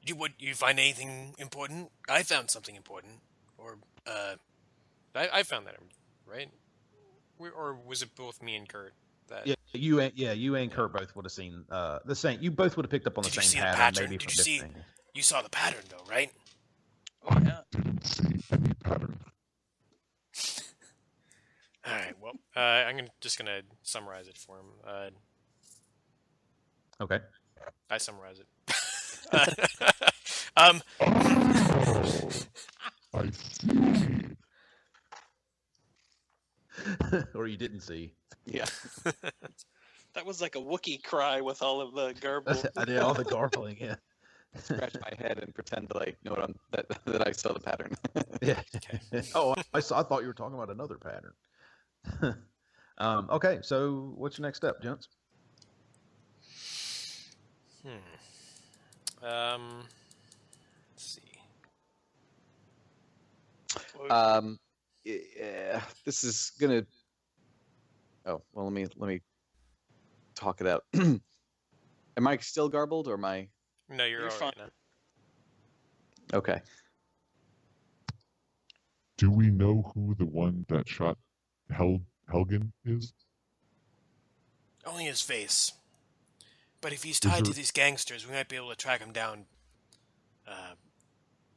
You find anything important? I found something important, or I found that right. Or was it both me and Kurt? That you and Kurt both would have seen the same. You both would have picked up on the Did you same see the pattern, pattern? maybe Did from you different see? angles. You saw the pattern though, right? Oh yeah. Didn't see any pattern. All right. Well, I'm just gonna summarize it for him. Okay. I summarize it. Oh, I see. Or you didn't see. Yeah. That was like a Wookiee cry with all of the garble. I did all the garbling. Yeah. Scratch my head and pretend to like know what that I saw the pattern. Yeah. Okay. Oh, I thought you were talking about another pattern. Okay, so what's your next step, gents? Let's see. Yeah, this is gonna. Oh well, let me talk it out. Am I still garbled, or am I? No, you're fine. now. Okay. Do we know who the one that shot Helgen is? Only his face. But if he's tied to these gangsters, we might be able to track him down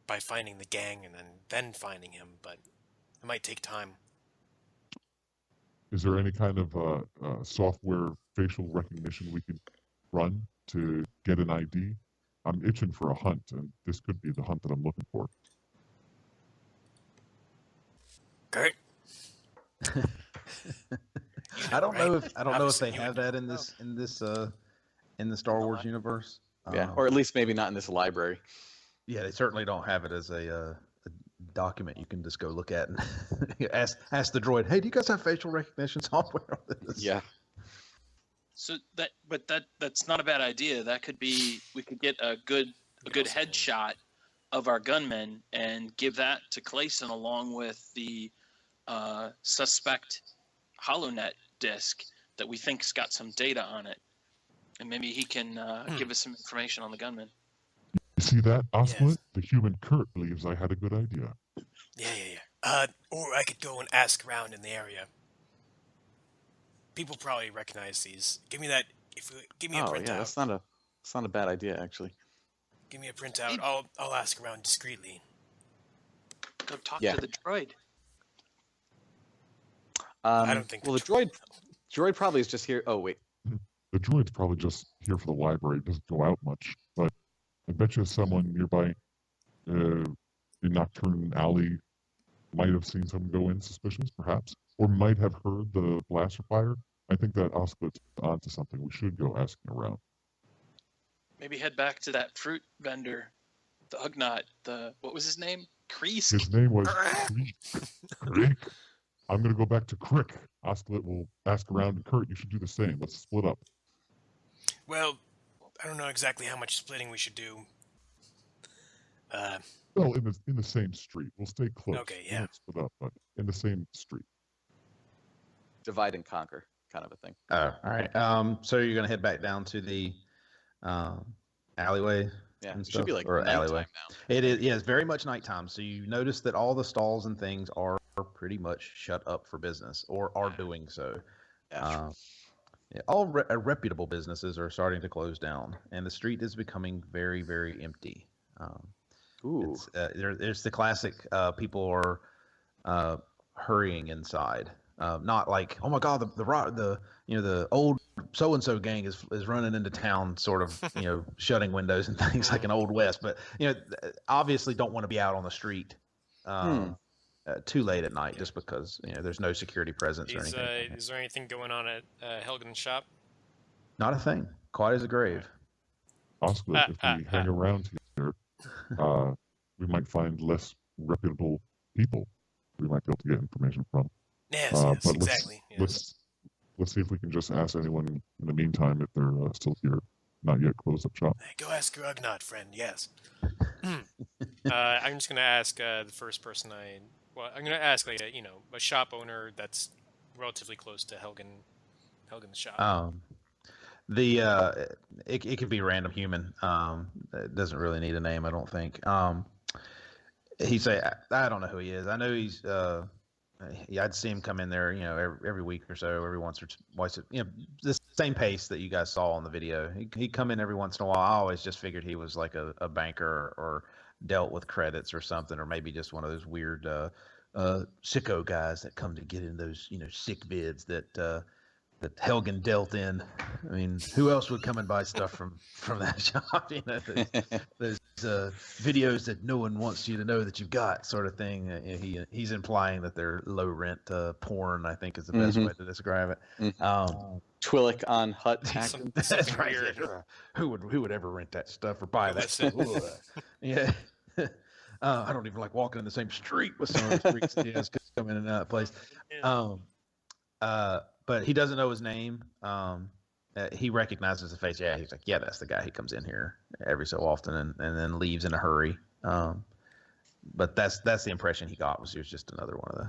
by finding the gang and then finding him, but it might take time. Is there any kind of software facial recognition we could run to get an ID? I'm itching for a hunt, and this could be the hunt that I'm looking for. Kurt? I don't know if Obviously, they have that in the Star Wars universe. Yeah, or at least maybe not in this library. Yeah, they certainly don't have it as a document you can just go look at and ask the droid, "Hey, do you guys have facial recognition software on this?" Yeah. So that's not a bad idea. That could be, we could get a good headshot of our gunmen and give that to Clayson along with the suspect HoloNet disk that we think's got some data on it, and maybe he can give us some information on the gunmen. You see that, Oswald? Yes. The human Kurt believes I had a good idea. Yeah. Or I could go and ask around in the area. People probably recognize these. Give me that. Give me a printout. Yeah, that's not a bad idea actually. Give me a printout. I'll ask around discreetly. Go talk to the droid. I don't think. Well, the droid probably is just here. Oh wait. The droid's probably just here for the library. It doesn't go out much, but I bet you someone nearby in Nocturne Alley might have seen someone go in suspicious, perhaps, or might have heard the blaster fire. I think that Oscot's onto something. We should go asking around. Maybe head back to that fruit vendor, the Ugnaught. What was his name? Kreese? His name was Crick. I'm going to go back to Crick. Oscot will ask around, and Kurt, you should do the same. Let's split up. Well, I don't know exactly how much splitting we should do. Well, in the same street. We'll stay close. Okay, yeah. We won't split up, but in the same street. Divide and conquer kind of a thing. All right. So you're gonna head back down to the alleyway. Yeah, and it stuff, should be like or nighttime alleyway. now. It is. Yeah, it's very much nighttime. So you notice that all the stalls and things are pretty much shut up for business, or are doing so. Yeah. Yeah, all reputable businesses are starting to close down, and the street is becoming very, very empty. Ooh. There's the classic people are hurrying inside. Not like, oh my god, the old so and so gang is running into town, sort of shutting windows and things like an old west. But obviously don't want to be out on the street too late at night, just because there's no security presence or anything. Is there anything going on at Helgen's shop? Not a thing. Quiet as a grave. Oscot, if we hang around here, we might find less reputable people we might be able to get information from. Yes, but exactly. Let's see if we can just ask anyone in the meantime if they're still here, not yet closed up shop. Hey, go ask your Ugnaught friend. Yes. I'm just gonna ask the first person I'm gonna ask like a shop owner that's relatively close to Helgen's shop. The it could be random human. It doesn't really need a name, I don't think. He say I don't know who he is. I know he's yeah, I'd see him come in there, every week or so, every once or twice, the same pace that you guys saw on the video. He'd come in every once in a while. I always just figured he was like a banker or dealt with credits or something, or maybe just one of those weird sicko guys that come to get in those, sick bids that Helgen dealt in. I mean, who else would come and buy stuff from that shop? Those videos that no one wants you to know that you've got, sort of thing. He's implying that they're low rent porn, I think is the best way to describe it. Twillick on Hut Some- Tactics. That's something right. weird. Who would ever rent that stuff or buy that Listen. stuff? Yeah. I don't even like walking in the same street with some of the freaks that he has come in and out of the place. But he doesn't know his name. He recognizes the face. Yeah, he's like, yeah, that's the guy. He comes in here every so often and then leaves in a hurry. But that's the impression he got, was he was just another one of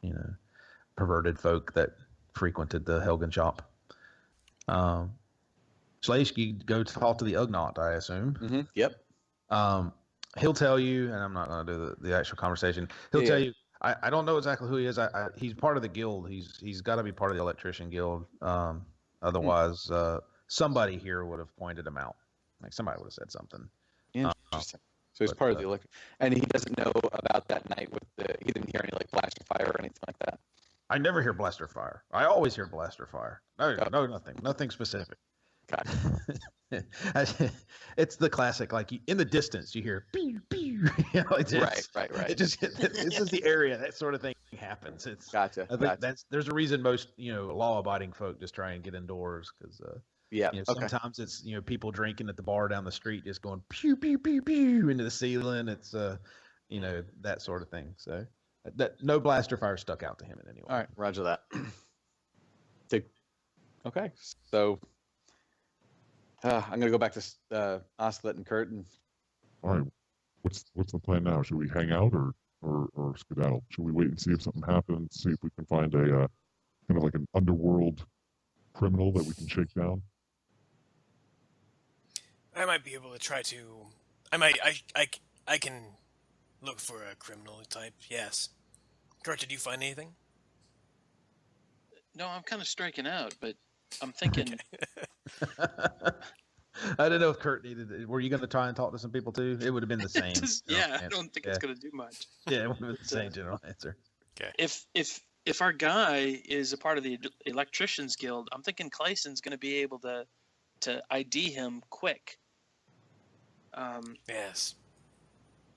the, perverted folk that frequented the Helgen shop. Slash, you go talk to the Ugnaught, I assume. Yep. He'll tell you, and I'm not going to do the actual conversation. He'll tell you. I don't know exactly who he is. He's part of the guild. He's got to be part of the electrician guild. Otherwise, somebody here would have pointed him out. Like somebody would have said something. Interesting. So he's part of the electric, and he doesn't know about that night with he didn't hear any like blaster fire or anything like that. I never hear blaster fire. I always hear blaster fire. No, nothing specific. Got It's the classic, like in the distance you hear pew pew. Right. It just this is the area that sort of thing happens. It's Gotcha. I think there's a reason most law-abiding folk just try and get indoors, because sometimes it's people drinking at the bar down the street just going pew pew pew pew into the ceiling. It's that sort of thing. So that no blaster fire stuck out to him in any way. All right, roger that. Okay, so I'm gonna go back to Oslet and Kurt. All right, what's the plan now? Should we hang out or skedaddle? Should we wait and see if something happens? See if we can find a kind of like an underworld criminal that we can shake down? I might be able to try to. I can look for a criminal type. Yes. Kurt, did you find anything? No, I'm kind of striking out, but I'm thinking. I don't know if Kurt needed. Were you going to try and talk to some people too? It would have been the same. I don't think it's going to do much. Yeah, it would have been the same general answer. Okay. If our guy is a part of the Electricians Guild, I'm thinking Clayson's going to be able to ID him quick. Yes.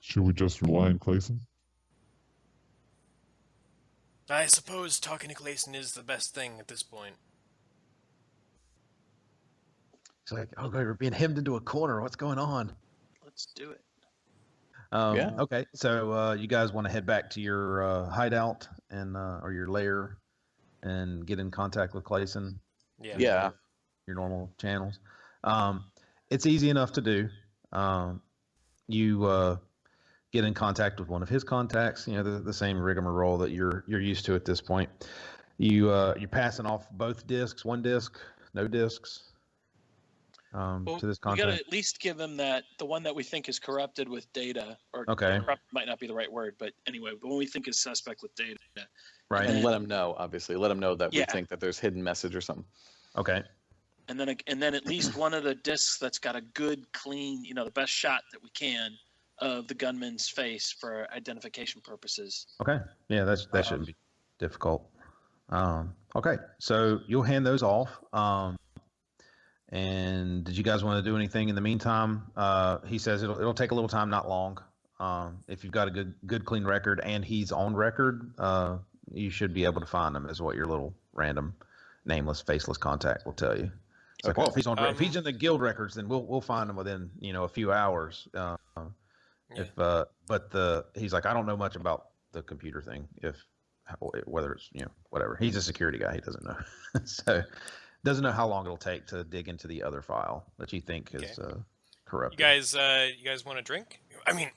Should we just rely on Clayson? I suppose talking to Clayson is the best thing at this point. It's like, oh god, we're being hemmed into a corner. What's going on? Let's do it. Okay, so you guys want to head back to your hideout and or your lair and get in contact with Clayson? Yeah. Your normal channels. It's easy enough to do. You get in contact with one of his contacts. The same rigmarole that you're used to at this point. You're passing off both discs, one disc, no discs. To this contact. We got to at least give him the one that we think is corrupted with data, or okay. Corrupt might not be the right word, but anyway, the one we think is suspect with data. Right. And let him know, obviously. Let him know that we think that there's hidden message or something. Okay. And then at least one of the discs that's got a good, clean, the best shot that we can of the gunman's face for identification purposes. Okay. Yeah, that shouldn't be difficult. Okay. So you'll hand those off. And did you guys want to do anything in the meantime? He says it'll take a little time, not long. If you've got a good clean record and he's on record, you should be able to find him, is what your little random nameless, faceless contact will tell you. It's like, well, if he's in the guild records, then we'll find him within a few hours. He's like, I don't know much about the computer thing. Whether it's whatever. He's a security guy. He doesn't know. So doesn't know how long it'll take to dig into the other file that you think is corrupted. You guys want a drink? I mean,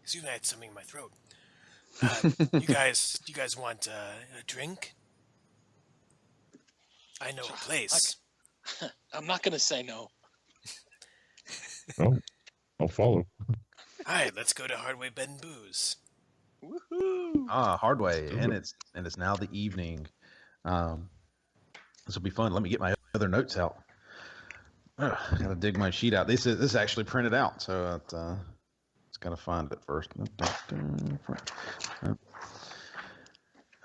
excuse me, I had something in my throat. You guys want a drink? I know a place. I'm not gonna say no. Oh, I'll follow. Hi, let's go to Hardway Bed and Booze. Woohoo! Hardway, do and it. it's now the evening. This will be fun. Let me get my other notes out. Gotta dig my sheet out. This is actually printed out, so it's gotta find it first.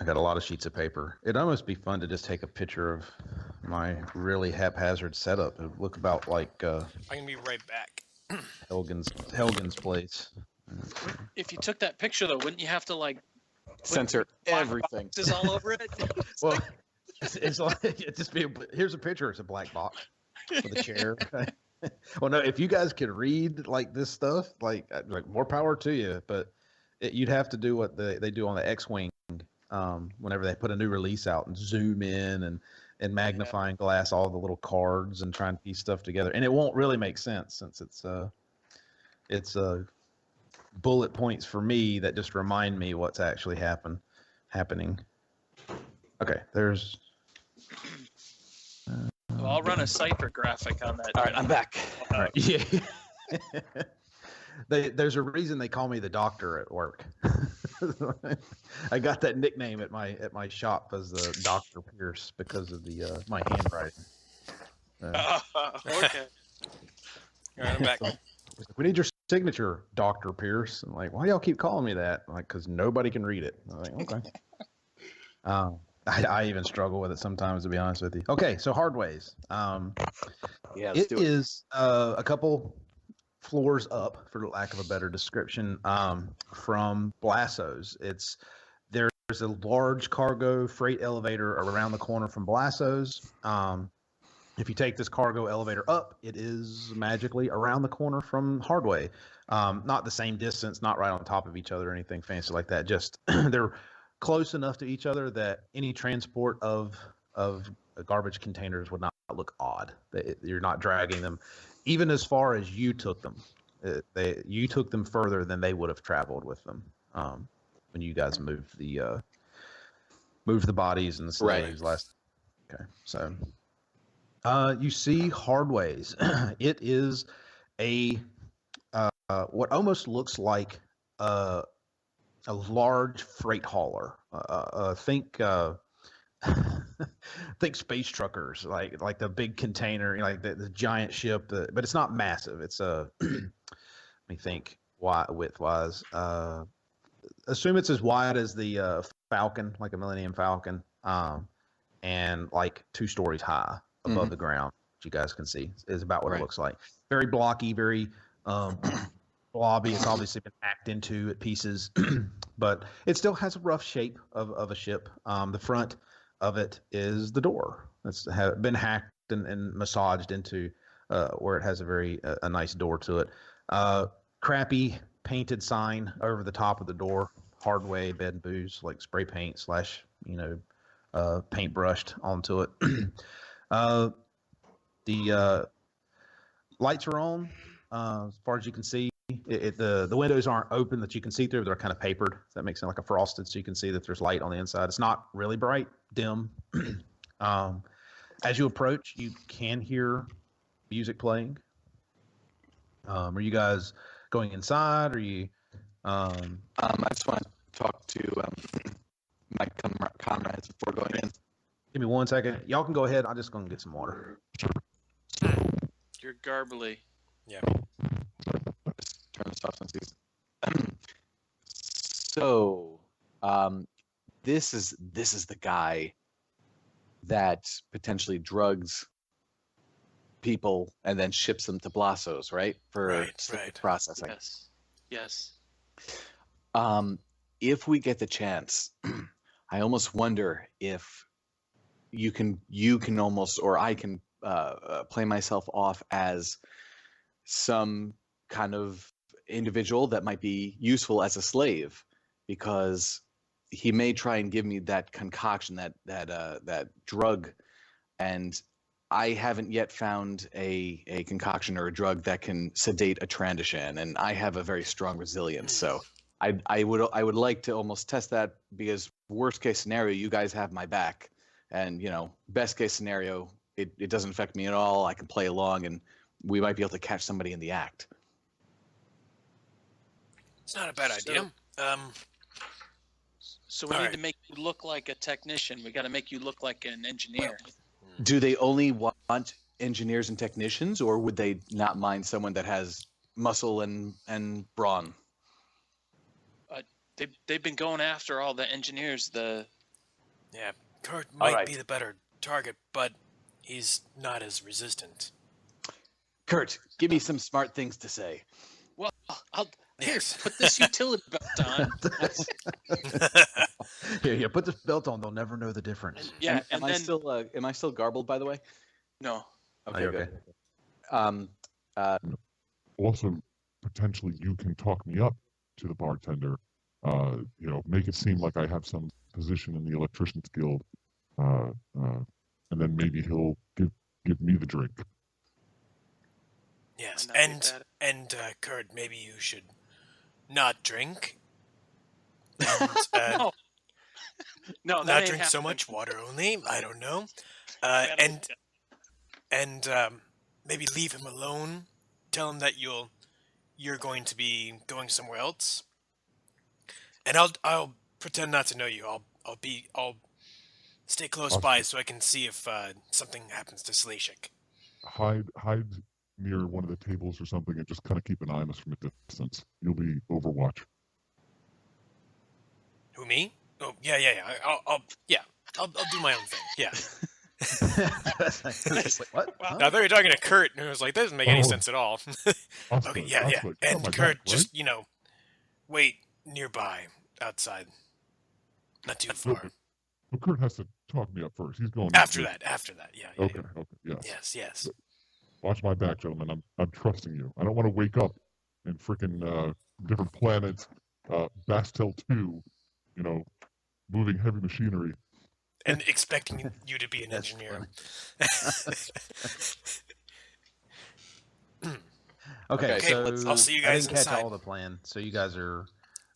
I got a lot of sheets of paper. It'd almost be fun to just take a picture of my really haphazard setup. It would look about like I'm gonna be right back. Helgen's place. If you took that picture though, wouldn't you have to like Censor black everything. boxes all over it? Well, it's like it just be. Here's a picture. It's a black box with a chair. Well, no, if you guys could read like this stuff, like more power to you. But you'd have to do what they do on the X-wing. Whenever they put a new release out and zoom in and magnifying glass all the little cards and try and piece stuff together, and it won't really make sense since it's bullet points for me that just remind me what's actually happening. Okay, there's. Well, I'll run a cipher graphic on that. All right, I'm back. All right, yeah. There's a reason they call me the doctor at work. I got that nickname at my shop as the Dr. Pierce because of the my handwriting. Okay. All right, I'm back. We need your signature, Dr. Pierce. I'm like, why do y'all keep calling me that? Like, because nobody can read it. I'm like, okay. I even struggle with it sometimes, to be honest with you. Okay, so Hardways. Yeah, It is a couple floors up, for lack of a better description, from Blasso's. There's a large cargo freight elevator around the corner from Blasso's. If you take this cargo elevator up, it is magically around the corner from Hardway. Not the same distance, not right on top of each other or anything fancy like that. Just they're close enough to each other that any transport of garbage containers would not look odd. You're not dragging them, even as far as you took them. You took them further than they would have traveled with them when you guys moved the bodies and the slaves last. Okay, so you see Hardways. It is a what almost looks like a large freight hauler. Think space truckers, like the big container, like the giant ship. But it's not massive. It's let me think. Width wise, assume it's as wide as the Falcon, like a Millennium Falcon, and like 2 stories high above the ground. Which you guys can see is about what it looks like. Very blocky, very blobby. It's obviously been hacked into at pieces, but it still has a rough shape of a ship. The front of it is the door. It's been hacked and massaged into where it has a nice door to it. Crappy painted sign over the top of the door. Hardway Bed and Booze, like spray paint / paint brushed onto it. The lights are on as far as you can see. The windows aren't open that you can see through. They're kind of papered. If that makes sense, like a frosted, so you can see that there's light on the inside. It's not really bright, dim. As you approach, you can hear music playing. Are you guys going inside? Or are you? I just want to talk to my comrades before going in. Give me 1 second. Y'all can go ahead. I'm just going to get some water. You're garbly. Yeah. Just turn this off since he's. So, this is the guy that potentially drugs people and then ships them to Blasso's, right? For processing. Yes. If we get the chance, I almost wonder if you can almost, or I can play myself off as some kind of individual that might be useful as a slave, because he may try and give me that concoction, that drug, and I haven't yet found a concoction or a drug that can sedate a Trandoshan, and I have a very strong resilience. So I would like to almost test that, because worst case scenario, you guys have my back, and best case scenario, it doesn't affect me at all. I can play along, and we might be able to catch somebody in the act. It's not a bad idea. So we need to make you look like a technician. We got to make you look like an engineer. Do they only want engineers and technicians, or would they not mind someone that has muscle and brawn? They've been going after all the engineers. Yeah, Kurt might be the better target, but he's not as resistant. Kurt, give me some smart things to say. Well, put this utility belt on. Here, put this belt on. They'll never know the difference. Yeah. Am I still garbled, by the way? No. Okay, good. Also, potentially you can talk me up to the bartender. Make it seem like I have some position in the electrician's guild, and then maybe he'll give me the drink. Yes, and Kurt, maybe you should not drink. And, no, not drink so much water only. I don't know. And maybe leave him alone. Tell him that you're going to be going somewhere else. And I'll pretend not to know you. I'll stay close by so I can see if something happens to Slashik. Hide near one of the tables or something, and just kind of keep an eye on us from a distance. You'll be Overwatch. Who, me? Oh, yeah. I'll do my own thing. Yeah. Wait, what? Huh? Now, I thought you were talking to Kurt, and it was like, that doesn't make any sense at all. Okay, yeah. And Kurt, right? just, wait nearby, outside. Not too far. But Kurt has to talk me up first. He's going After that, yeah. Okay, yes. Yes. Watch my back, gentlemen. I'm trusting you. I don't want to wake up in freaking different planets, Bastel 2, moving heavy machinery. And expecting you to be an engineer. Okay, so I'll see you guys I didn't catch inside. all the plan. So you guys are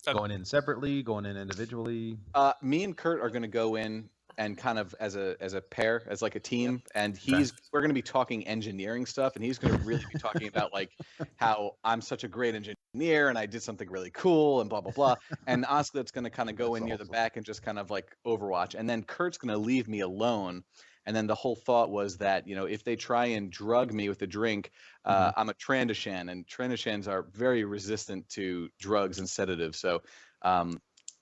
going in separately, going in individually. Me and Kurt are going to go in and kind of as a pair, as like a team, and we're going to be talking engineering stuff, and he's going to really be talking about like how I'm such a great engineer and I did something really cool and blah blah blah. And Oscla's going to kind of go in near the back and just kind of like Overwatch, and then Kurt's going to leave me alone. And then the whole thought was that if they try and drug me with a drink, I'm a Trandoshan, and Trandoshans are very resistant to drugs and sedatives, so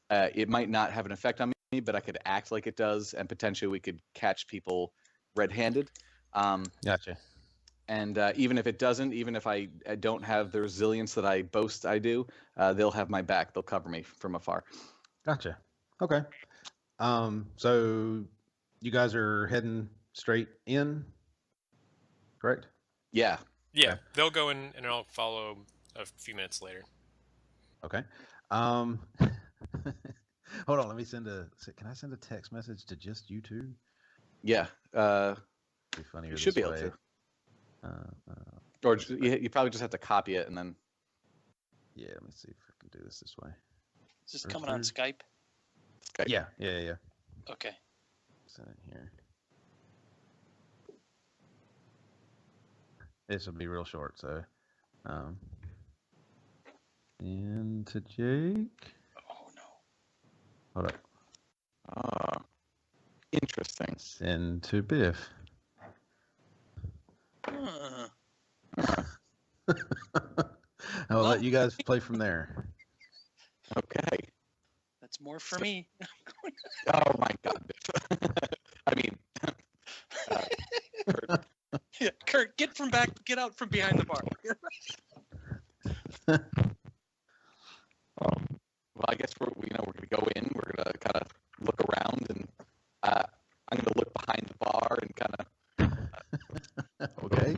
it might not have an effect on me, but I could act like it does, and potentially we could catch people red-handed. Gotcha. And even if it doesn't, even if I don't have the resilience that I boast I do, they'll have my back. They'll cover me from afar. Gotcha. Okay. So you guys are heading straight in, correct? Yeah. Yeah, they'll go in, and I'll follow a few minutes later. Okay. Hold on, let me can I send a text message to just you two? Yeah. Be funnier. You should be able to. Or you probably just have to copy it and then. Yeah, let me see if I can do this way. Is this coming on Skype? Skype. Yeah. Okay. Send it here. This will be real short, so. And to Jake. Oh no. Hold up. Interesting. Send to Biff. I'll let you guys play from there. Okay. That's more for me. Oh my God, Biff. I mean, Kurt. Yeah, Kurt, get out from behind the bar. Well, I guess we're gonna go in. We're gonna kind of look around, and I'm gonna look behind the bar and kind of. Okay.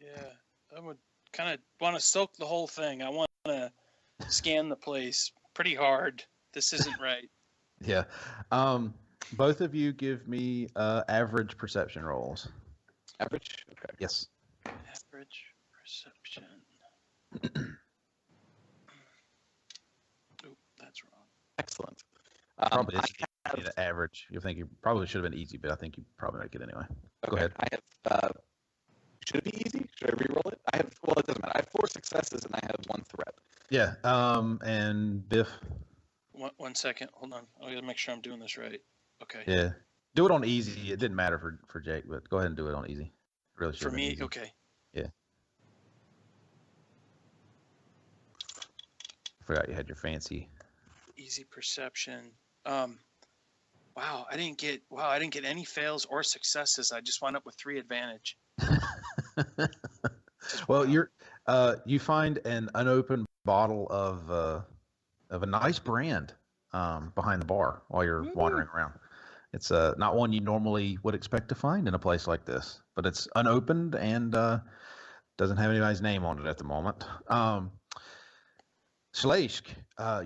Yeah, I would kind of want to soak the whole thing. I want to scan the place pretty hard. This isn't right. Yeah. Both of you give me average perception rolls. Average. Okay. Yes. Average perception. Oh, that's wrong. Excellent. Probably is average. You think you probably should have been easy, but I think you probably make it anyway. Okay. Go ahead. I have Should it be easy? Should I re-roll it? I have. Well, it doesn't matter. I have 4 successes and I have 1 threat. Yeah. And Biff. One second. Hold on. I gotta make sure I'm doing this right. Okay. Yeah. Do it on easy. It didn't matter for Jake, but go ahead and do it on easy. Really should. For me, easy. okay. Yeah. Forgot you had your fancy. Easy perception. Wow, I didn't get any fails or successes. I just wound up with 3 advantage. Well, you find an unopened bottle of a nice brand behind the bar while you're wandering around. It's not one you normally would expect to find in a place like this, but it's unopened and doesn't have anybody's name on it at the moment. Shleshk,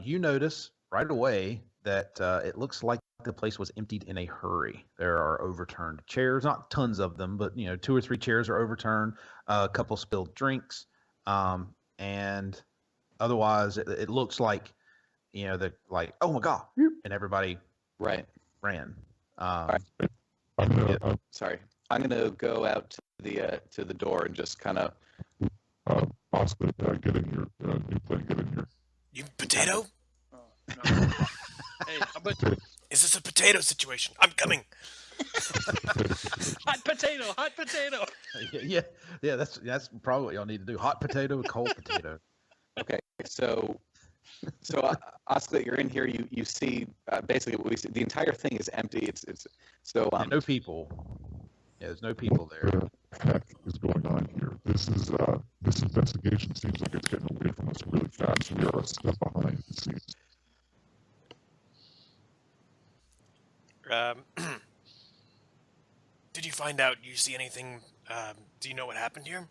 you notice right away that it looks like the place was emptied in a hurry. There are overturned chairs, not tons of them, but 2 or 3 chairs are overturned, a couple spilled drinks, and otherwise it looks like the like, oh my god, and everybody Right. ran. Right. Sorry, I'm gonna go out to the door and just kind of. Oscar, get in here. New plane, get in here. You potato? Oh, no. Hey, but Is this a potato situation? I'm coming. hot potato. Yeah. That's probably what y'all need to do. Hot potato, cold potato. Okay, so Oscar, you're in here. You see basically what we see. The entire thing is empty. It's so No people. Yeah, there's no people there. What the heck is going on here? This investigation seems like it's getting away from us really fast. We are a step behind, it seems. Did you find out? You see anything? Do you know what happened here?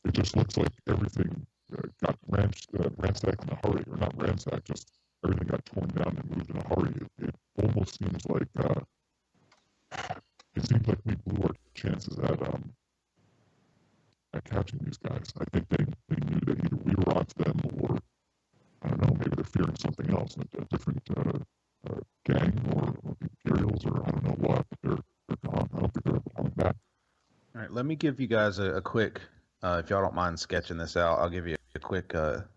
It just looks like everything got ransacked in a hurry, or not ransacked, just everything got torn down and moved in a hurry. It almost seems like we blew our chances at catching these guys. I think they knew that either we were onto them, or I don't know, maybe they're fearing something else, a different gang or Imperials, or I don't know what. But they're gone. I don't think they're ever coming back. All right, let me give you guys a quick, if y'all don't mind sketching this out, I'll give you a quick a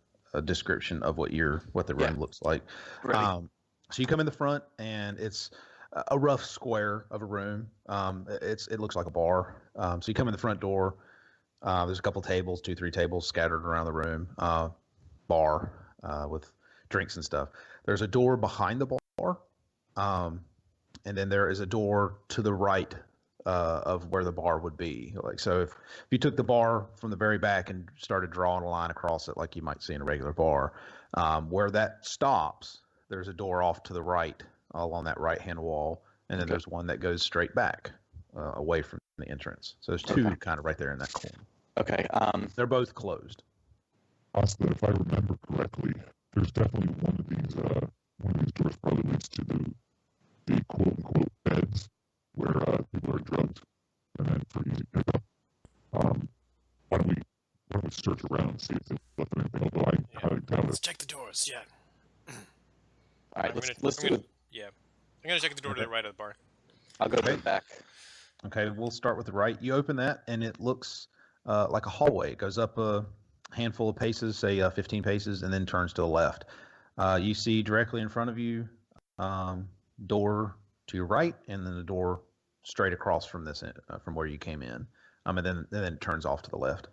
description of what the room looks like. Ready. So you come in the front, and it's a rough square of a room. It looks like a bar. So you come in the front door. There's a couple tables, 2-3 tables scattered around the room. Bar with drinks and stuff. There's a door behind the bar, and then there is a door to the right of where the bar would be. Like, so if you took the bar from the very back and started drawing a line across it, like you might see in a regular bar, where that stops, there's a door off to the right along that right-hand wall, and then there's one that goes straight back away from the entrance. So there's 2 kind of right there in that corner. Okay. They're both closed. Oscar, if I remember correctly, there's definitely one of these doors probably leads to the quote unquote beds where people are drugged and then for easy pickup. Why don't we search around and see if they've left anything? Although I highly doubt Let's it. check the doors. Yeah. All right. Let's do it. Yeah. I'm gonna check the door to the right of the bar. I'll go to the back. Okay, we'll start with the right. You open that, and it looks like a hallway. It goes up a handful of paces, say 15 paces, and then turns to the left. You see directly in front of you, door to your right, and then the door straight across from this, from where you came in. And then it turns off to the left.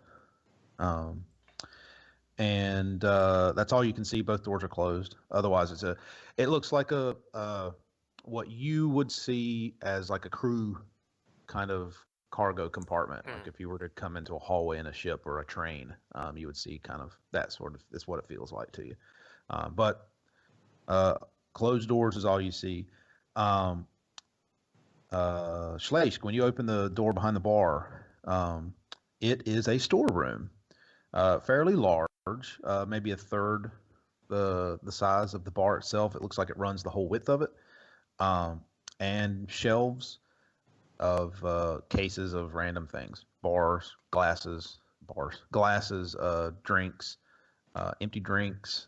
And that's all you can see. Both doors are closed. Otherwise, it looks like what you would see as like a crew kind of cargo compartment. Like if you were to come into a hallway in a ship or a train, you would see kind of that sort of, that's what it feels like to you. But closed doors is all you see. Shleshk, when you open the door behind the bar, it is a storeroom, fairly large, maybe a third the size of the bar itself. It looks like it runs the whole width of it, and shelves of cases of random things: glasses, drinks, empty drinks,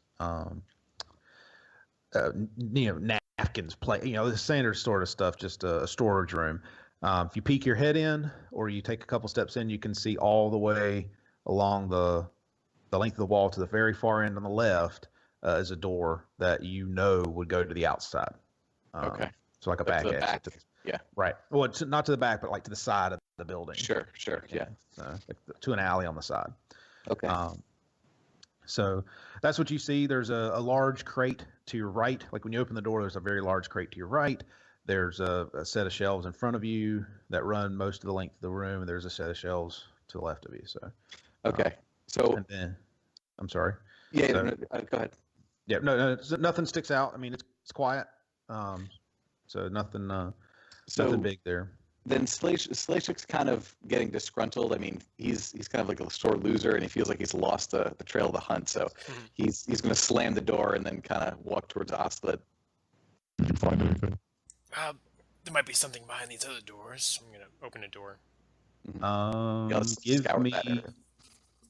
napkins, the standard sort of stuff. Just a storage room. If you peek your head in, or you take a couple steps in, you can see all the way along the length of the wall to the very far end on the left is a door that would go to the outside. Okay. So like a Like back to the exit. back. Yeah. Right. Well, it's not to the back, but like to the side of the building. Sure. Yeah. So like to an alley on the side. Okay. So that's what you see. There's a large crate to your right. Like when you open the door, there's a very large crate to your right. There's a set of shelves in front of you that run most of the length of the room. And there's a set of shelves to the left of you. So. Okay. So. And then, I'm sorry. Yeah. So, No, go ahead. Yeah. No. Nothing sticks out. I mean, it's quiet. So nothing. Nothing big there. Then Slashik's kind of getting disgruntled. I mean, he's kind of like a sore loser, and he feels like he's lost the trail of the hunt. So he's going to slam the door and then kind of walk towards Oslet. Did you find anything? There might be something behind these other doors. I'm gonna open a door. Let's scour that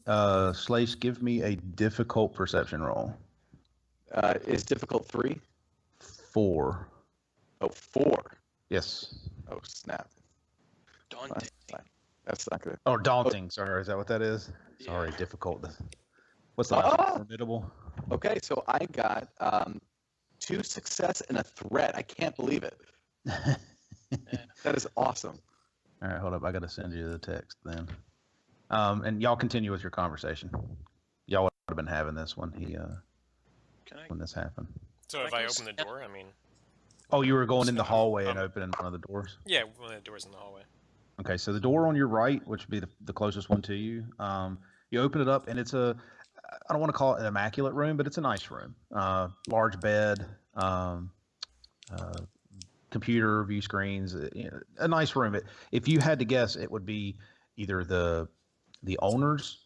area. Slash, give me a difficult perception roll. Is difficult 3? 4. Oh, 4. Yes. Oh, snap. Daunting. That's not good. Oh, daunting. Sorry, is that what that is? Sorry, difficult. What's the last one? Formidable? Okay, so I got 2 success and a threat. I can't believe it. That is awesome. All right, hold up. I got to send you the text then. And y'all continue with your conversation. Y'all would have been having this when when this happened. So if I open the door, I mean. Oh, you were going in the hallway and opening one of the doors? Yeah, one of the doors in the hallway. Okay, so the door on your right, which would be the closest one to you, you open it up, and it's I don't want to call it an immaculate room, but it's a nice room. Large bed, computer, view screens, a nice room. If you had to guess, it would be either the owner's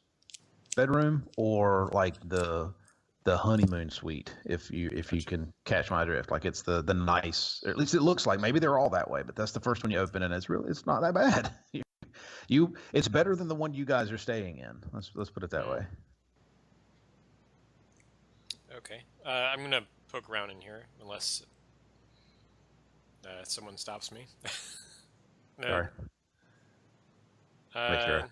bedroom or like the honeymoon suite, if you can catch my drift. Like it's the nice, or at least it looks like. Maybe they're all that way, but that's the first one you open, and it's not that bad. It's better than the one you guys are staying in. Let's put it that way. Okay, I'm gonna poke around in here unless someone stops me. No. Sorry. Make sure.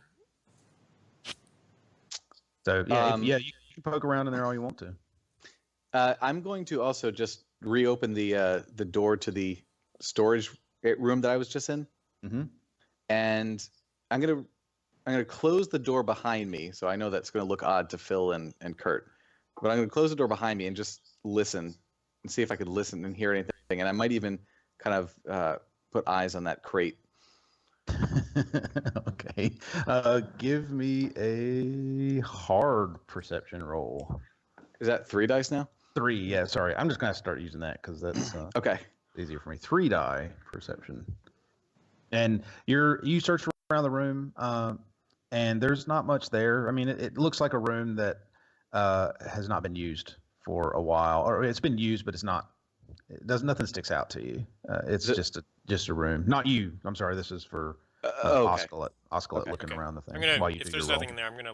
So you can poke around in there all you want to. I'm going to also just reopen the door to the storage room that I was just in, and I'm gonna close the door behind me. So I know that's going to look odd to Phil and Kurt, but I'm going to close the door behind me and just listen and see if I could listen and hear anything. And I might even kind of put eyes on that crate. Okay. Give me a hard perception roll. Is that 3 dice now? 3, yeah, sorry. I'm just going to start using that because that's okay. Easier for me. 3 die perception. And you search around the room, and there's not much there. I mean, it looks like a room that has not been used for a while. Or it's been used, but nothing sticks out to you. It's just a room. Not you. I'm sorry. This is for Osculate looking around the thing. If there's nothing in there, I'm gonna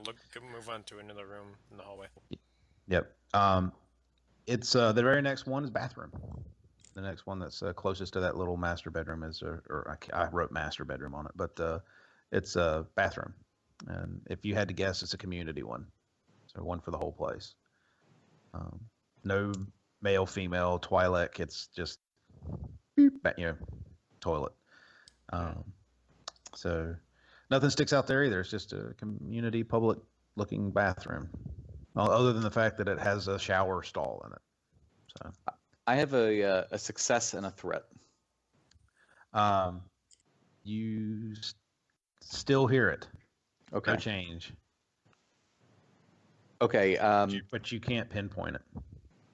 move on to another room in the hallway. Yep. It's the very next one is bathroom. The next one that's closest to that little master bedroom is, I wrote master bedroom on it, but it's a bathroom. And if you had to guess, it's a community one. So one for the whole place. No male, female, Twi'lek. It's just, toilet. So nothing sticks out there either. It's just a community, public-looking bathroom. Well, other than the fact that it has a shower stall in it. So I have a success and a threat. You still hear it. Okay. No change. Okay. But you can't pinpoint it.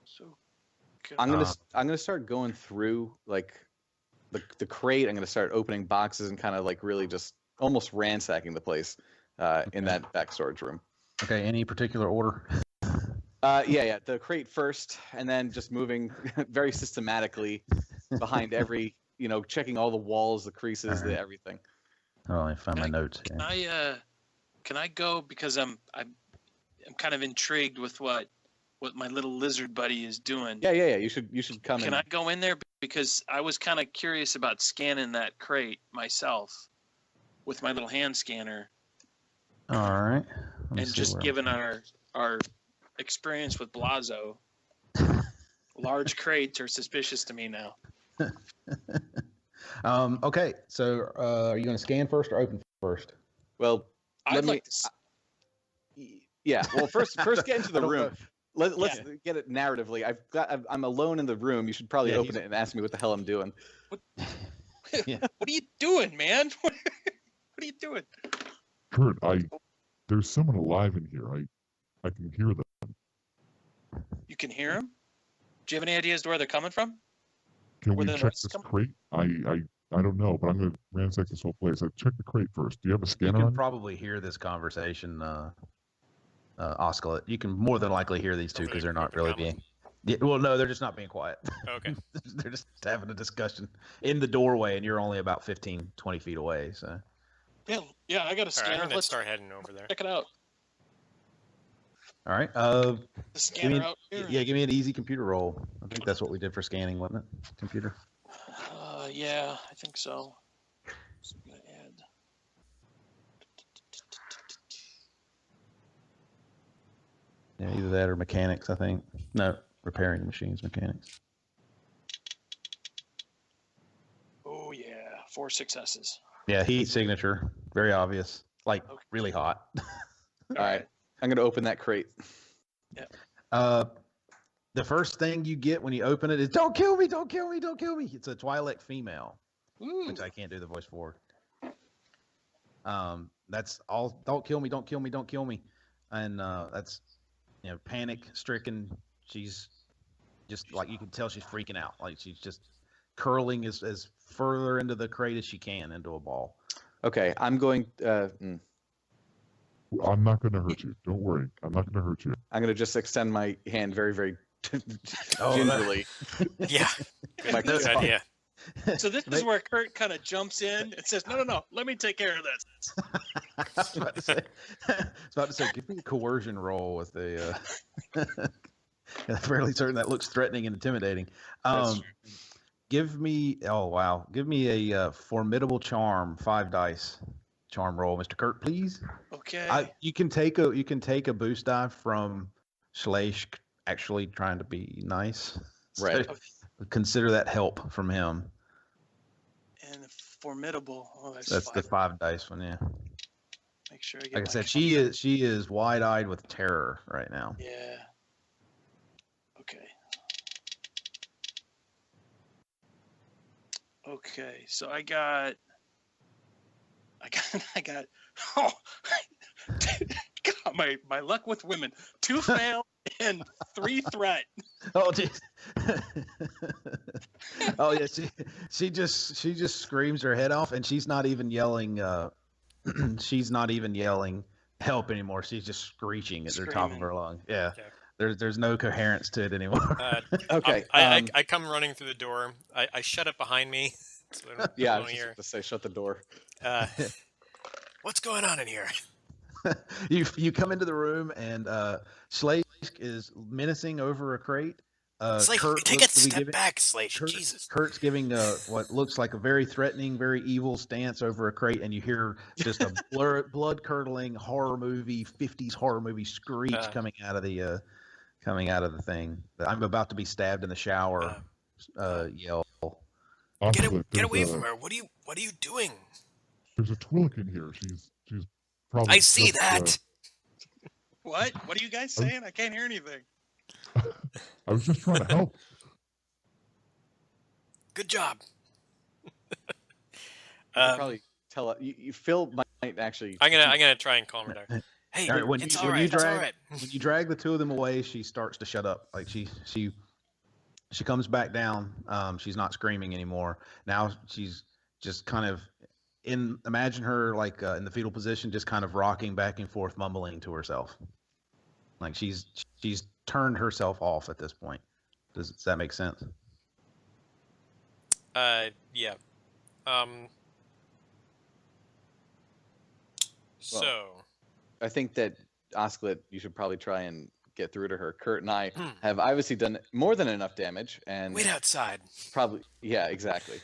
So I'm gonna start going through like the crate. I'm gonna start opening boxes and kind of like really just almost ransacking the place in that back storage room. Okay. Any particular order? Yeah. The crate first, and then just moving very systematically behind every, checking all the walls, the creases, everything. Oh, I found my notes here. Can I go, because I'm kind of intrigued with what my little lizard buddy is doing. Yeah. You should come in. Can I go in there, because I was kind of curious about scanning that crate myself with my little hand scanner, All right. Let me and see just where given our experience with Blazo, large crates are suspicious to me now. Okay, so are you going to scan first or open first? Well, I'd like to. Yeah. Well, first get into I the don't room. know. Let's get it narratively. I'm alone in the room. You should probably Yeah, open it and ask me what the hell I'm doing. Yeah. What are you doing, man? What are you doing? Kurt, there's someone alive in here. I can hear them. You can hear them? Do you have any ideas to where they're coming from? Can Where we the check noise is this coming? crate? I don't know, but I'm gonna ransack this whole place. Check the crate first. Do you have a You scanner can on? probably hear this conversation, Osculate. You can more than likely hear these two Over because the they're not really Corporate being. Yeah, well, no, they're just not being quiet. Okay. They're just having a discussion in the doorway, and you're only about 15, 20 feet away. So, Yeah, I got a All right, scanner. I'm gonna Let's start heading over there. check it out. all right. The Give scanner me, out here. yeah, give me an easy computer roll. I think that's what we did for scanning, wasn't it? Computer. Yeah, I think so. So I'm gonna add. Yeah, either that or mechanics. I think. No, repairing machines, mechanics. Oh yeah, 4 successes. Yeah, heat signature, very obvious. Like Okay. really hot. All right. I'm gonna open that crate. The first thing you get when you open it is "Don't kill me! Don't kill me! Don't kill me!" It's a Twi'lek female, Ooh. which I can't do the voice for. That's all. Don't kill me! Don't kill me! Don't kill me! And that's panic stricken. She's just like you can tell she's freaking out. Like she's just curling as further into the crate as she can into a ball. Okay. I'm going. I'm not gonna hurt you. Don't worry. I'm not gonna hurt you. I'm gonna just extend my hand very, very Oh, gingerly. Yeah. My Good claw. idea. So this is where Kurt kind of jumps in and says, "No, let me take care of this." I was about to say, give me a coercion roll with the. I'm fairly certain that looks threatening and intimidating. That's Give me. Oh wow! Give me a formidable charm, 5 dice, charm roll, Mr. Kurt, please. Okay. You can take a boost die from Schleich actually trying to be nice. Right. So consider that help from him. And formidable. Oh, That's the 5 dice one, yeah. Make sure I get. Like I my said, con- she is wide-eyed with terror right now. Yeah. Okay. Okay. So I got. Oh, God, my luck with women. 2 fail and 3 threat. Oh, geez. Oh yeah, she just screams her head off, and she's not even yelling. She's not even yelling help anymore. She's just screeching at the top of Screaming. her lung. Yeah, Okay. there's no coherence to it anymore. Okay. I come running through the door. I shut it behind me. So I Yeah, I don't was hear. just to say, shut the door. What's going on in here? You come into the room, and Slade is menacing over a crate. Slate, Kurt take a looks to be step giving- back, Slate. Jesus. Kurt's giving what looks like a very threatening, very evil stance over a crate, and you hear just a blood-curdling horror movie, 50s horror movie screech coming out of the thing. I'm about to be stabbed in the shower. Yell. Get away from her. What are you doing? There's a Twi'lek in here. She's probably. I see just, that. What? What are you guys saying? I can't hear anything. I was just trying to help. Good job. Probably tell you. Phil might actually. I'm gonna try and calm her down. Hey, All right, when it's you- all when right. you It's all drag- right. When you drag the two of them away, she starts to shut up. Like she comes back down. She's not screaming anymore. Now she's just kind of imagine her like in the fetal position, just kind of rocking back and forth, mumbling to herself. Like she's turned herself off at this point. Does that make sense? Yeah. So I think that Osclet, you should probably try and get through to her. Kurt and I Hmm. have obviously done more than enough damage, and Wait outside. probably yeah, exactly.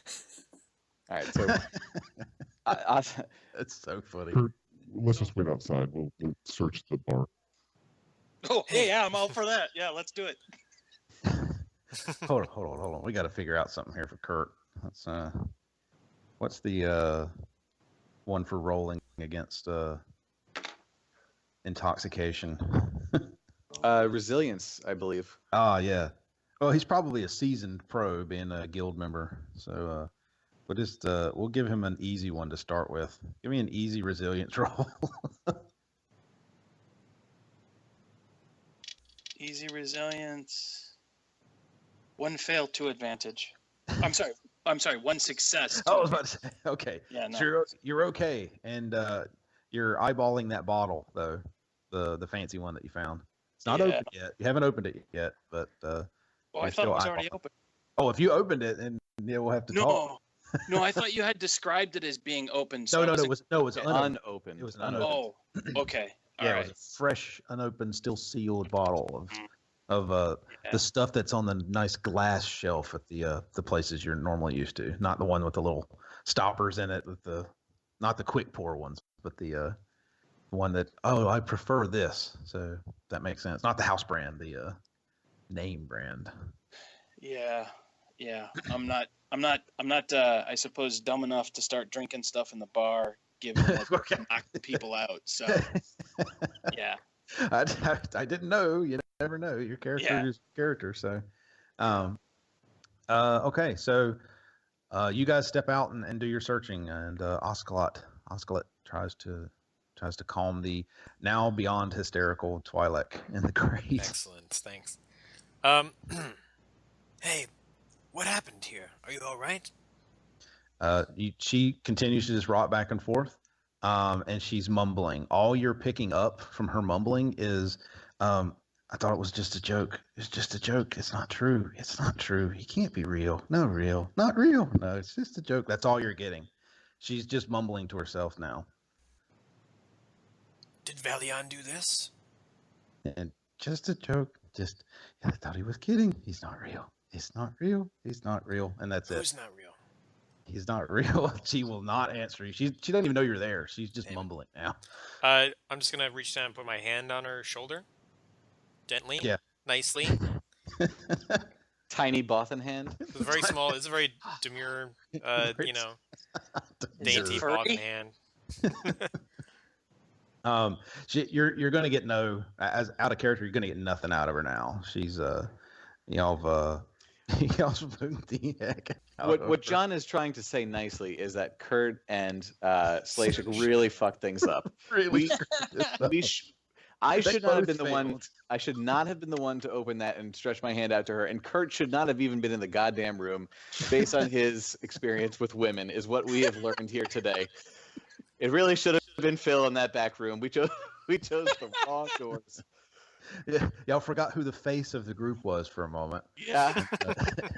All right, so I, That's so funny. Kurt, let's just wait outside. We'll search the bar. Oh, Hey. yeah, I'm all for that. Yeah, let's do it. Hold on. We got to figure out something here for Kurt. Let's what's the one for rolling against intoxication? resilience, I believe. Ah, yeah. Well, he's probably a seasoned pro, being a guild member. So we'll give him an easy one to start with. Give me an easy resilience roll. Easy resilience. 1 fail, 2 advantage. I'm sorry. 1 success. I 2 was about to say, okay. Yeah, no. So you're okay, and you're eyeballing that bottle though, the fancy one that you found. It's not open yet. You haven't opened it yet, but Oh, I you're thought it was still already eyeballing. open. Oh, if you opened it, then yeah, we'll have to talk. No, I thought you had described it as being open. So No, I it was okay. Unopened. It was unopened. Oh, okay. All Yeah, right. it was a fresh, unopened, still sealed bottle of Yeah. the stuff that's on the nice glass shelf at the places you're normally used to. Not the one with the little stoppers in it, with not the quick pour ones, but the one that I prefer this. So that makes sense. Not the house brand, the name brand. Yeah. I'm not. I suppose dumb enough to start drinking stuff in the bar, given that Okay. knock people out. So yeah. I didn't know. You never know. Your character is character. So, okay. So, you guys step out and do your searching, and Oscalot tries to calm the now beyond hysterical Twi'lek in the grate. Excellent. Thanks. Hey, what happened here? Are you all right? She continues to just rock back and forth, and she's mumbling. All you're picking up from her mumbling is, I thought it was just a joke. It's just a joke. It's not true. It's not true. He can't be real. No, real. Not real. No, it's just a joke. That's all you're getting. She's just mumbling to herself now. Did Valion do this? And just a joke. Just, I thought he was kidding. He's not real. He's not real. He's not real. And that's Who's it. not real? He's not real. She will not answer you. She doesn't even know you're there. She's just mumbling now. I'm just gonna reach down and put my hand on her shoulder, gently, nicely. Tiny Bothan hand. It's very small. It's a very demure, dainty Bothan hand. You're gonna get as out of character. You're gonna get nothing out of her now. She's y'all's putting the heck out What John is trying to say nicely is that Kurt and Slashik really fucked things up. really. I They should not have been both the one. failed. I should not have been the one to open that and stretch my hand out to her. And Kurt should not have even been in the goddamn room, based on his experience with women. Is what we have learned here today. It really should have been Phil in that back room. We chose the wrong doors. Yeah, y'all forgot who the face of the group was for a moment. Yeah.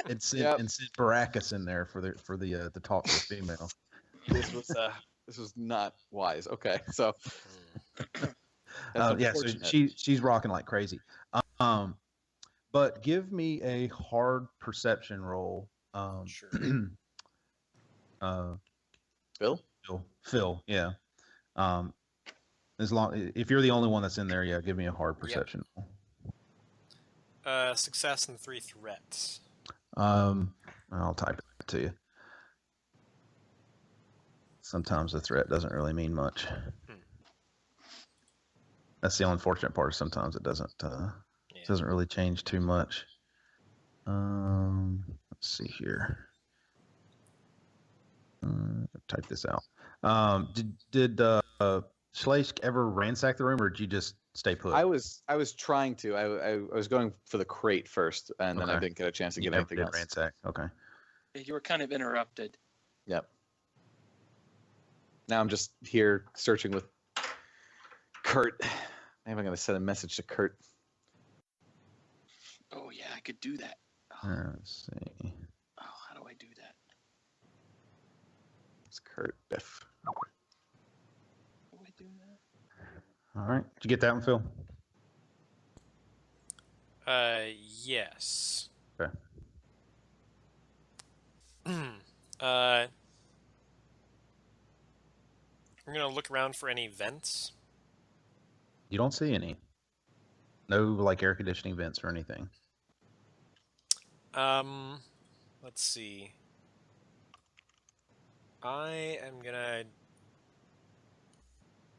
And sent Baracus in there for the talk with female. This was not wise. Okay, so. So she's rocking like crazy. But give me a hard perception roll. Sure. Phil, yeah. If you're the only one that's in there, yeah, give me a hard perception roll. Success and 3 threats. I'll type it to you. Sometimes the threat doesn't really mean much. That's the unfortunate part. Sometimes it doesn't really change too much. Let's see here. Type this out. Did Schleich ever ransack the room, or did you just stay put? I was trying to. I was going for the crate first, and then I didn't get a chance to get anything else. Ransack. Okay. You were kind of interrupted. Yep. Now I'm just here searching with Kurt. Maybe I'm going to send a message to Kurt. Oh yeah, I could do that. Let's see. Oh, how do I do that? It's Kurt Biff. How do I do that? All right. Did you get that one, Phil? Yes. Okay. I'm gonna look around for any vents. You don't see any. No, like air conditioning vents or anything. Let's see. I am gonna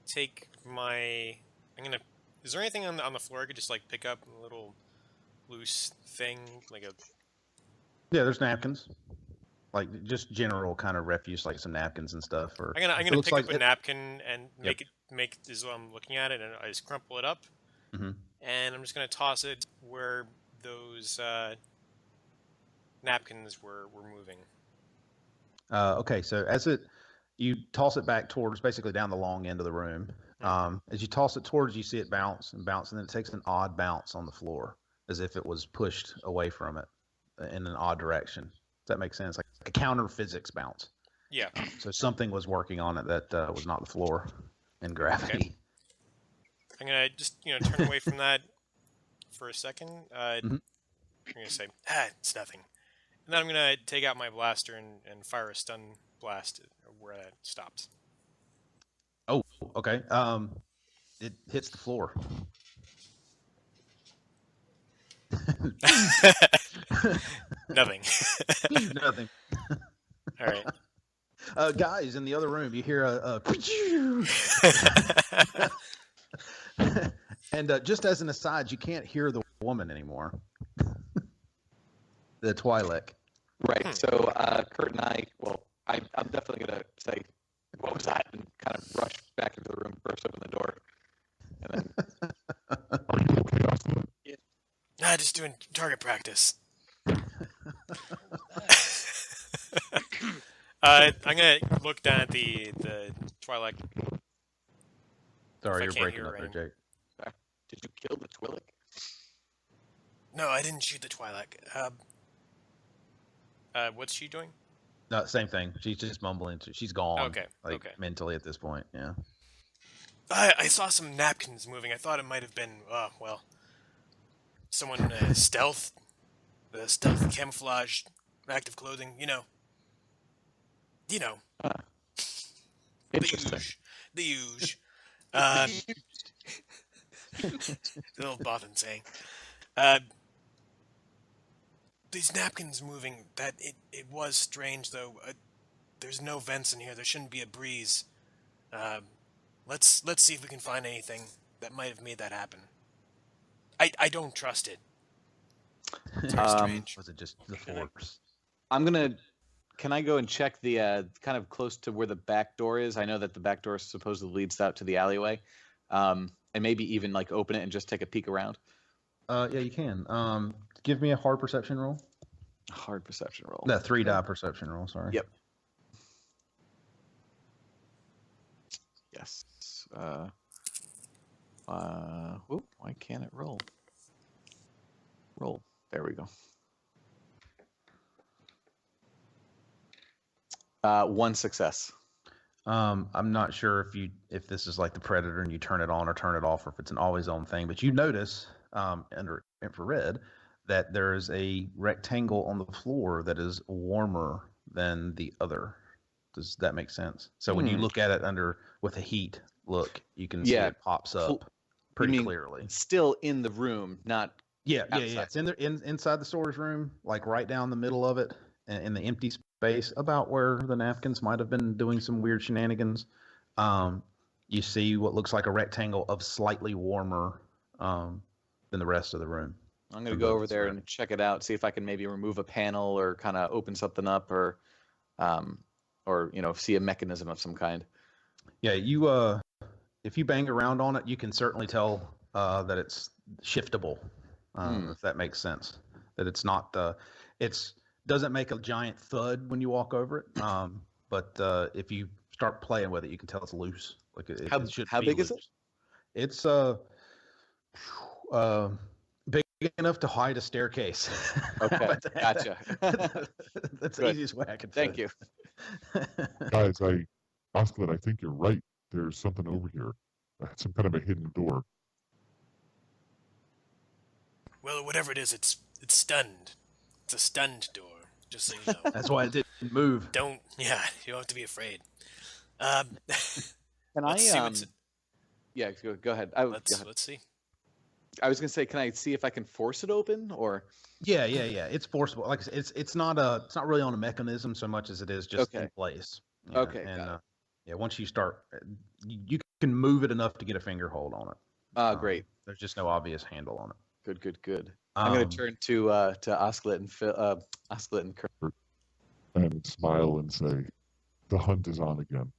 take my. I'm gonna. Is there anything on the floor I could just like pick up a little loose thing, like a? Yeah, there's napkins. Like just general kind of refuse, like some napkins and stuff. Or I'm it gonna looks pick like up a it. napkin and Yep. make as though I'm looking at it, and I just crumple it up, Mm-hmm. and I'm just gonna toss it where those napkins were moving. Okay, so you toss it back towards basically down the long end of the room. As you toss it towards, you see it bounce and bounce, and then it takes an odd bounce on the floor, as if it was pushed away from it in an odd direction. Does that make sense? Like a counter physics bounce. Yeah. So something was working on it that was not the floor and gravity. Okay. I'm gonna just turn away from that for a second. I'm gonna say, it's nothing. And then I'm going to take out my blaster and fire a stun blast where that stopped. Oh, okay. It hits the floor. Nothing. Nothing. All right. Guys, in the other room, you hear a and just as an aside, you can't hear the woman anymore. The Twi'lek. Right. So Kurt and I'm definitely going to say, what was that? And kind of rush back into the room, burst open the door. And then... Are you okay, Austin? Yeah. Just doing target practice. I'm going to look down at the Twi'lek. Sorry, you're breaking up there, Jake. Did you kill the Twi'lek? No, I didn't shoot the Twi'lek. What's she doing? No, same thing. She's just mumbling. She's gone. Okay. Okay. Mentally at this point, yeah. I saw some napkins moving. I thought it might have been, someone stealth camouflage, active clothing. Interesting. The huge. The old Bothan saying. These napkins moving, it was strange, though. There's no vents in here. There shouldn't be a breeze. Let's see if we can find anything that might have made that happen. I don't trust it. It's very strange. Was it just the force? Can I go and check the kind of close to where the back door is? I know that the back door supposedly leads out to the alleyway. And maybe even like open it and just take a peek around. Yeah, you can. Give me a hard perception roll. Hard perception roll. No, 3-die perception roll. Sorry. Yep. Yes. Why can't it roll? Roll. There we go. 1 success. I'm not sure if this is like the Predator and you turn it on or turn it off, or if it's an always on thing, but you notice under infrared that there is a rectangle on the floor that is warmer than the other. Does that make sense? So when you look at it with a heat look, you can see it pops up pretty clearly. Still in the room, not outside. Yeah. It's inside the storage room, like right down the middle of it, in the empty space, about where the napkins might have been doing some weird shenanigans. You see what looks like a rectangle of slightly warmer than the rest of the room. I'm going to go over there and check it out, see if I can maybe remove a panel or kind of open something up, or see a mechanism of some kind. Yeah, if you bang around on it, you can certainly tell that it's shiftable, if that makes sense. That it's not doesn't make a giant thud when you walk over it, but if you start playing with it, you can tell it's loose. Like how big is it? It's big enough to hide a staircase. Okay, gotcha. That's the easiest way I can. Thank you, guys. Oscar, I think you're right. There's something over here. Some kind of a hidden door. Well, whatever it is, it's stunned. It's a stunned door. Just so you know. That's why it didn't move. You don't have to be afraid. Um, Can let's see I? what's. Yeah, go ahead. Let's see. I was gonna say, can I see if I can force it open, or? Yeah. It's forcible. Like I said, it's not really on a mechanism so much as it is just in place. Yeah, Okay, and got it. yeah, once you start, you can move it enough to get a finger hold on it. Great. There's just no obvious handle on it. Good. I'm gonna turn to Osclet and Osclet and Kurt. And smile and say, "The hunt is on again."